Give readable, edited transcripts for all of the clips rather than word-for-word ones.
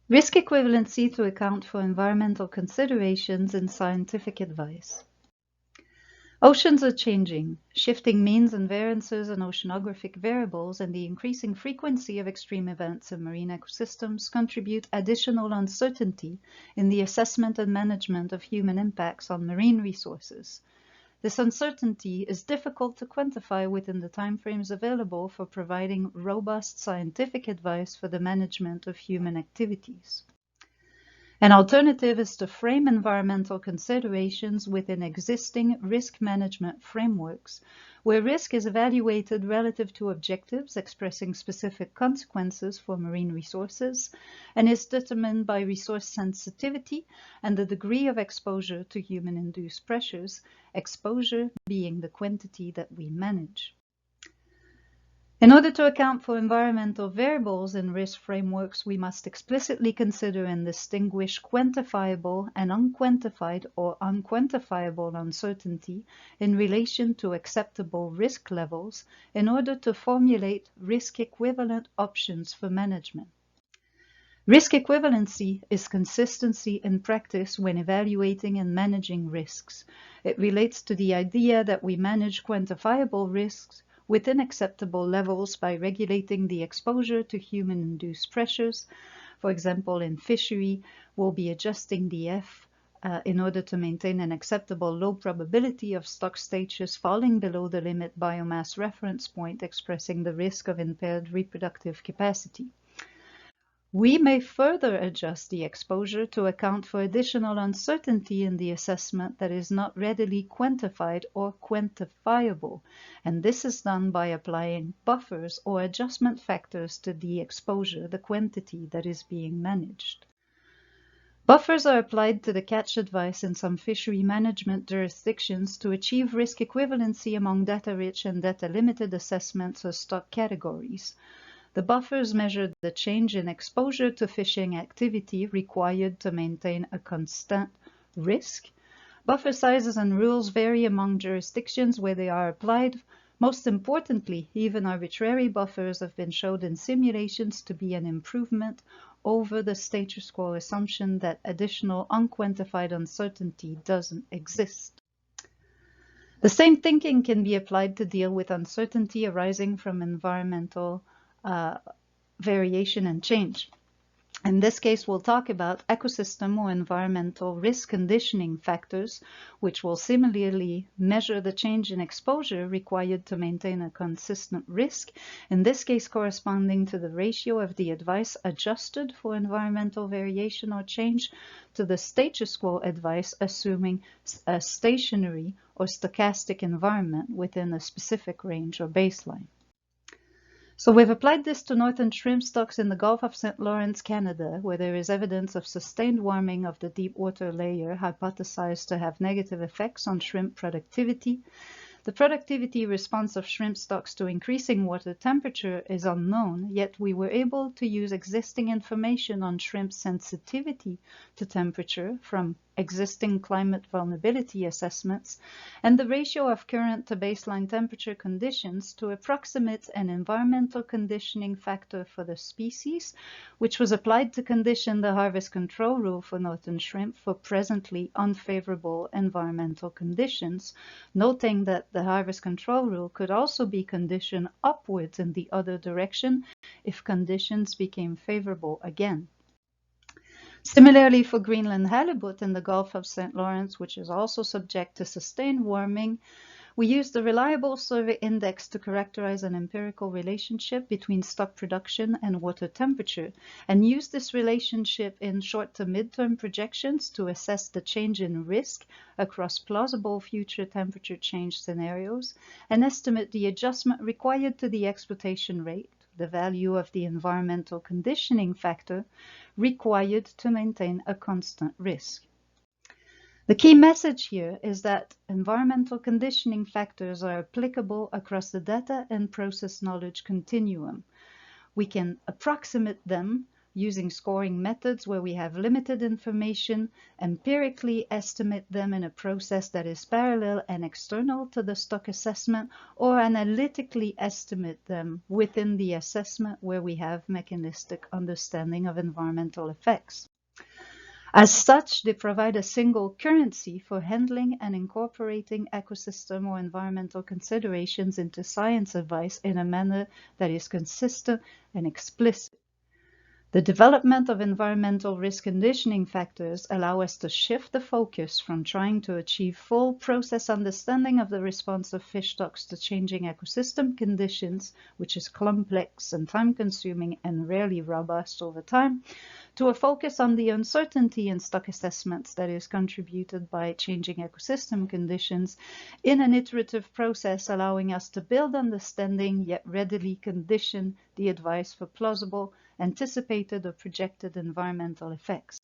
Risk equivalency to account for environmental considerations in scientific advice. Oceans are changing. Shifting means and variances in oceanographic variables and the increasing frequency of extreme events in marine ecosystems contribute additional uncertainty in the assessment and management of human impacts on marine resources. This uncertainty is difficult to quantify within the timeframes available for providing robust scientific advice for the management of human activities. An alternative is to frame environmental considerations within existing risk management frameworks, where risk is evaluated relative to objectives expressing specific consequences for marine resources and is determined by resource sensitivity and the degree of exposure to human-induced pressures, exposure being the quantity that we manage. In order to account for environmental variables in risk frameworks, we must explicitly consider and distinguish quantifiable and unquantified or unquantifiable uncertainty in relation to acceptable risk levels in order to formulate risk-equivalent options for management. Risk equivalency is consistency in practice when evaluating and managing risks. It relates to the idea that we manage quantifiable risks within acceptable levels by regulating the exposure to human-induced pressures. For example, in fishery, we'll be adjusting the F in order to maintain an acceptable low probability of stock stages falling below the limit biomass reference point, expressing the risk of impaired reproductive capacity. We may further adjust the exposure to account for additional uncertainty in the assessment that is not readily quantified or quantifiable, and this is done by applying buffers or adjustment factors to the exposure, the quantity that is being managed. Buffers are applied to the catch advice in some fishery management jurisdictions to achieve risk equivalency among data-rich and data-limited assessments or stock categories. The buffers measure the change in exposure to fishing activity required to maintain a constant risk. Buffer sizes and rules vary among jurisdictions where they are applied. Most importantly, even arbitrary buffers have been shown in simulations to be an improvement over the status quo assumption that additional unquantified uncertainty doesn't exist. The same thinking can be applied to deal with uncertainty arising from environmental variation and change. In this case, we'll talk about ecosystem or environmental risk conditioning factors, which will similarly measure the change in exposure required to maintain a consistent risk, in this case corresponding to the ratio of the advice adjusted for environmental variation or change to the status quo advice assuming a stationary or stochastic environment within a specific range or baseline. So we've applied this to northern shrimp stocks in the Gulf of St. Lawrence, Canada, where there is evidence of sustained warming of the deep water layer hypothesized to have negative effects on shrimp productivity. The productivity response of shrimp stocks to increasing water temperature is unknown, yet we were able to use existing information on shrimp sensitivity to temperature from existing climate vulnerability assessments and the ratio of current to baseline temperature conditions to approximate an environmental conditioning factor for the species, which was applied to condition the harvest control rule for northern shrimp for presently unfavorable environmental conditions, noting that the harvest control rule could also be conditioned upwards in the other direction if conditions became favorable again. Similarly, for Greenland halibut in the Gulf of St. Lawrence, which is also subject to sustained warming, we used the reliable survey index to characterize an empirical relationship between stock production and water temperature, and used this relationship in short to mid-term projections to assess the change in risk across plausible future temperature change scenarios and estimate the adjustment required to the exploitation rate, the value of the environmental conditioning factor required to maintain a constant risk. The key message here is that environmental conditioning factors are applicable across the data and process knowledge continuum. We can approximate them using scoring methods where we have limited information, empirically estimate them in a process that is parallel and external to the stock assessment, or analytically estimate them within the assessment where we have mechanistic understanding of environmental effects. As such, they provide a single currency for handling and incorporating ecosystem or environmental considerations into science advice in a manner that is consistent and explicit. The development of environmental risk conditioning factors allow us to shift the focus from trying to achieve full process understanding of the response of fish stocks to changing ecosystem conditions, which is complex and time-consuming and rarely robust over time, to a focus on the uncertainty in stock assessments that is contributed by changing ecosystem conditions in an iterative process, allowing us to build understanding yet readily condition the advice for plausible, anticipated or projected environmental effects.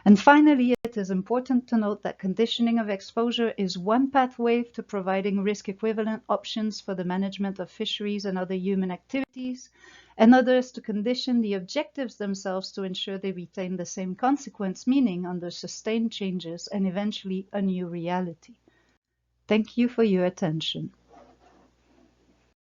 And finally, it is important to note that conditioning of exposure is one pathway to providing risk equivalent options for the management of fisheries and other human activities, and others to condition the objectives themselves to ensure they retain the same consequence meaning under sustained changes and eventually a new reality. Thank you for your attention.